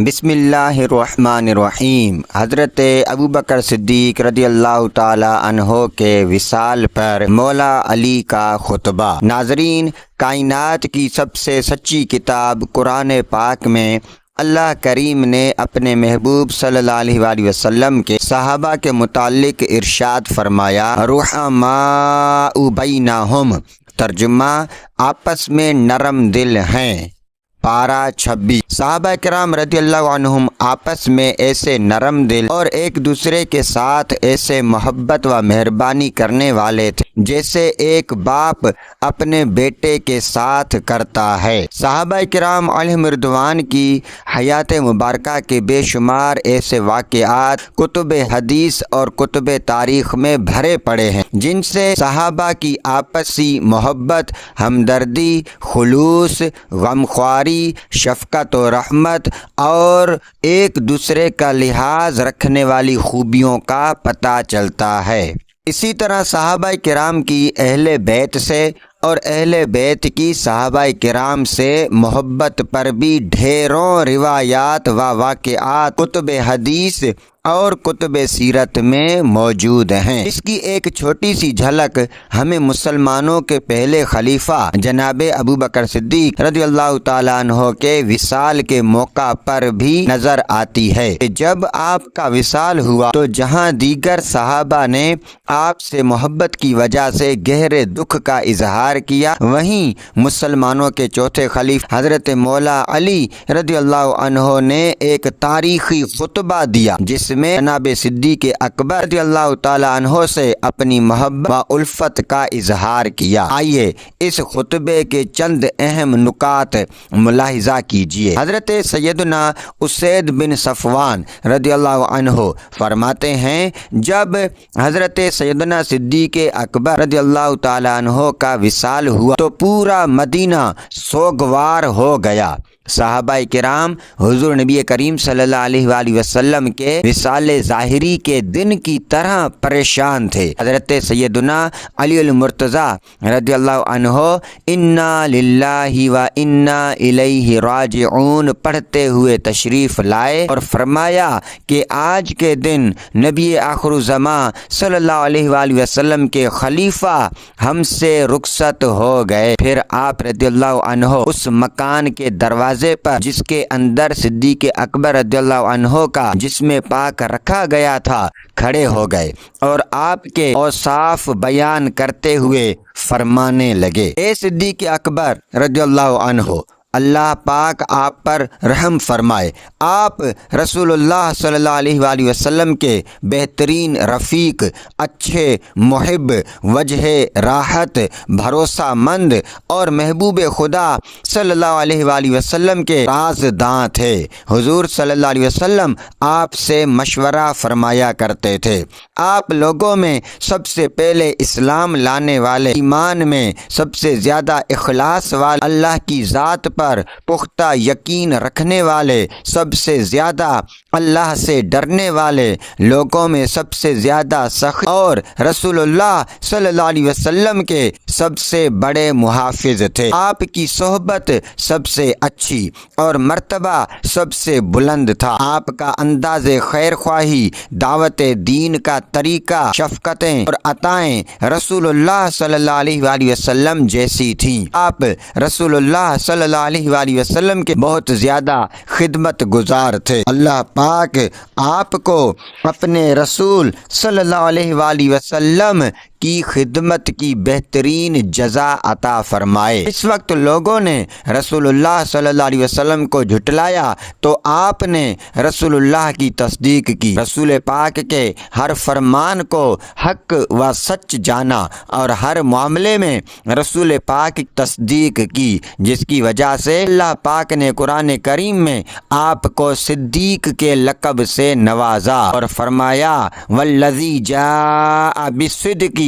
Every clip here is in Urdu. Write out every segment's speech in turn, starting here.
بسم اللہ الرحمن الرحیم۔ حضرت ابوبکر صدیق رضی اللہ تعالی عنہ کے وصال پر مولا علی کا خطبہ۔ ناظرین، کائنات کی سب سے سچی کتاب قرآن پاک میں اللہ کریم نے اپنے محبوب صلی اللہ علیہ وآلہ وسلم کے صحابہ کے متعلق ارشاد فرمایا، رحماء بینہم، ترجمہ آپس میں نرم دل ہیں۔ پارہ 26۔ صحابہ کرام رضی اللہ عنہم آپس میں ایسے نرم دل اور ایک دوسرے کے ساتھ ایسے محبت و مہربانی کرنے والے تھے جیسے ایک باپ اپنے بیٹے کے ساتھ کرتا ہے۔ صحابہ کرام علیہم رضوان کی حیات مبارکہ کے بے شمار ایسے واقعات کتب حدیث اور کتب تاریخ میں بھرے پڑے ہیں جن سے صحابہ کی آپسی محبت، ہمدردی، خلوص، غمخواری، شفقت و رحمت اور ایک دوسرے کا لحاظ رکھنے والی خوبیوں کا پتہ چلتا ہے۔ اسی طرح صحابہ کرام کی اہل بیت سے اور اہل بیت کی صحابہ کرام سے محبت پر بھی ڈھیروں روایات و واقعات کتب حدیث اور کتب سیرت میں موجود ہیں۔ اس کی ایک چھوٹی سی جھلک ہمیں مسلمانوں کے پہلے خلیفہ جناب ابوبکر صدیق رضی اللہ تعالیٰ عنہ کے وصال کے موقع پر بھی نظر آتی ہے۔ جب آپ کا وصال ہوا تو جہاں دیگر صحابہ نے آپ سے محبت کی وجہ سے گہرے دکھ کا اظہار کیا، وہیں مسلمانوں کے چوتھے خلیفہ حضرت مولا علی رضی اللہ عنہ نے ایک تاریخی خطبہ دیا جس میں جناب صدیق اکبر رضی اللہ تعالی عنہ سے اپنی محبت و الفت کا اظہار کیا۔ آئیے اس خطبے کے چند اہم نکات ملاحظہ کیجیے۔ حضرت سیدنا اسید بن صفوان رضی اللہ عنہ فرماتے ہیں، جب حضرت سیدنا صدیق اکبر رضی اللہ تعالی عنہ کا وصال ہوا تو پورا مدینہ سوگوار ہو گیا۔ صحابہ کرام حضور نبی کریم صلی اللہ علیہ وآلہ وسلم کے وصال ظاہری کے دن کی طرح پریشان تھے۔ حضرت سیدنا علی المرتضی رضی اللہ عنہ انا للہ و انا الیہ راجعون پڑھتے ہوئے تشریف لائے اور فرمایا کہ آج کے دن نبی آخر الزماں صلی اللہ علیہ وآلہ وسلم کے خلیفہ ہم سے رخصت ہو گئے۔ پھر آپ رضی اللہ عنہ اس مکان کے دروازے پر جس کے اندر صدیق اکبر رضی اللہ عنہ کا جسم پاک رکھا گیا تھا کھڑے ہو گئے اور آپ کے اوصاف بیان کرتے ہوئے فرمانے لگے، اے صدیق اکبر رضی اللہ عنہ، اللہ پاک آپ پر رحم فرمائے۔ آپ رسول اللہ صلی اللہ علیہ وآلہ وسلم کے بہترین رفیق، اچھے محب، وجہ راحت، بھروسہ مند اور محبوب خدا صلی اللہ علیہ وآلہ وسلم کے رازداں تھے۔ حضور صلی اللہ علیہ وسلم آپ سے مشورہ فرمایا کرتے تھے۔ آپ لوگوں میں سب سے پہلے اسلام لانے والے، ایمان میں سب سے زیادہ اخلاص والے، اللہ کی ذات پر پختہ یقین رکھنے والے، سب سے زیادہ اللہ سے ڈرنے والے، لوگوں میں سب سے زیادہ سخی اور رسول اللہ صلی اللہ علیہ وسلم کے سب سے بڑے محافظ تھے۔ آپ کی صحبت سب سے اچھی اور مرتبہ سب سے بلند تھا۔ آپ کا انداز خیر خواہی، دعوت دین کا طریقہ، شفقتیں اور عطائیں رسول اللہ صلی اللہ علیہ وآلہ وسلم جیسی تھیں۔ آپ رسول اللہ صلی اللہ علیہ وآلہ وسلم کے بہت زیادہ خدمت گزار تھے۔ اللہ پاک آپ کو اپنے رسول صلی اللہ علیہ وآلہ وسلم کی خدمت کی بہترین جزا عطا فرمائے۔ اس وقت لوگوں نے رسول اللہ صلی اللہ علیہ وسلم کو جھٹلایا تو آپ نے رسول اللہ کی تصدیق کی، رسول پاک کے ہر فرمان کو حق و سچ جانا اور ہر معاملے میں رسول پاک کی تصدیق کی، جس کی وجہ سے اللہ پاک نے قرآن کریم میں آپ کو صدیق کے لقب سے نوازا اور فرمایا والذی جاء بالصدق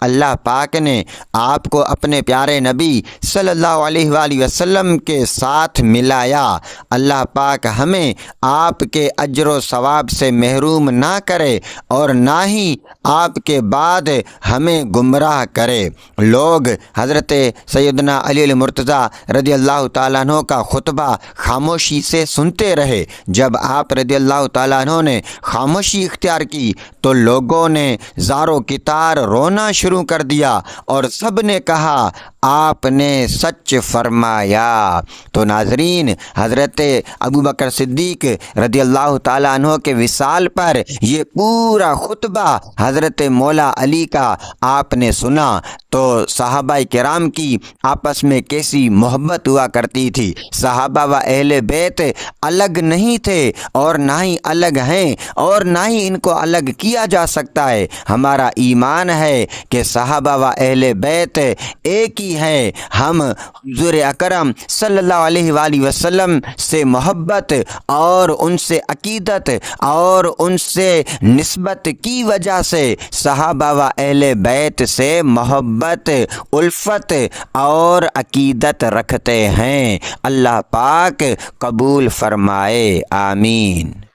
اللہ پاک نے آپ کو اپنے پیارے نبی صلی اللہ علیہ وآلہ وسلم کے ساتھ ملایا۔ اللہ پاک ہمیں آپ کے اجر و ثواب سے محروم نہ کرے اور نہ ہی آپ کے بعد ہمیں گمراہ کرے۔ لوگ حضرت سیدنا علی المرتضیٰ رضی اللہ تعالیٰ عنہ کا خطبہ خاموشی سے سنتے رہے۔ جب آپ رضی اللہ تعالیٰ عنہ نے خاموشی اختیار کی تو لوگوں نے زاروں کی طرح رونا شروع کر دیا اور سب نے کہا آپ نے سچ فرمایا۔ تو ناظرین، حضرت ابوبکر صدیق رضی اللہ تعالیٰ عنہ کے وصال پر یہ پورا خطبہ حضرت مولا علی کا آپ نے سنا تو صحابہ کرام کی آپس میں کیسی محبت ہوا کرتی تھی۔ صحابہ و اہل بیت الگ نہیں تھے اور نہ ہی الگ ہیں اور نہ ہی ان کو الگ کیا جا سکتا ہے۔ ہمارا ایمان ہے کہ صحابہ و اہل بیت ایک ہی ہے۔ ہم حضور اکرم صلی اللہ علیہ وآلہ وسلم سے محبت اور ان سے عقیدت اور ان سے نسبت کی وجہ سے صحابہ و اہل بیت سے محبت، الفت اور عقیدت رکھتے ہیں۔ اللہ پاک قبول فرمائے، آمین۔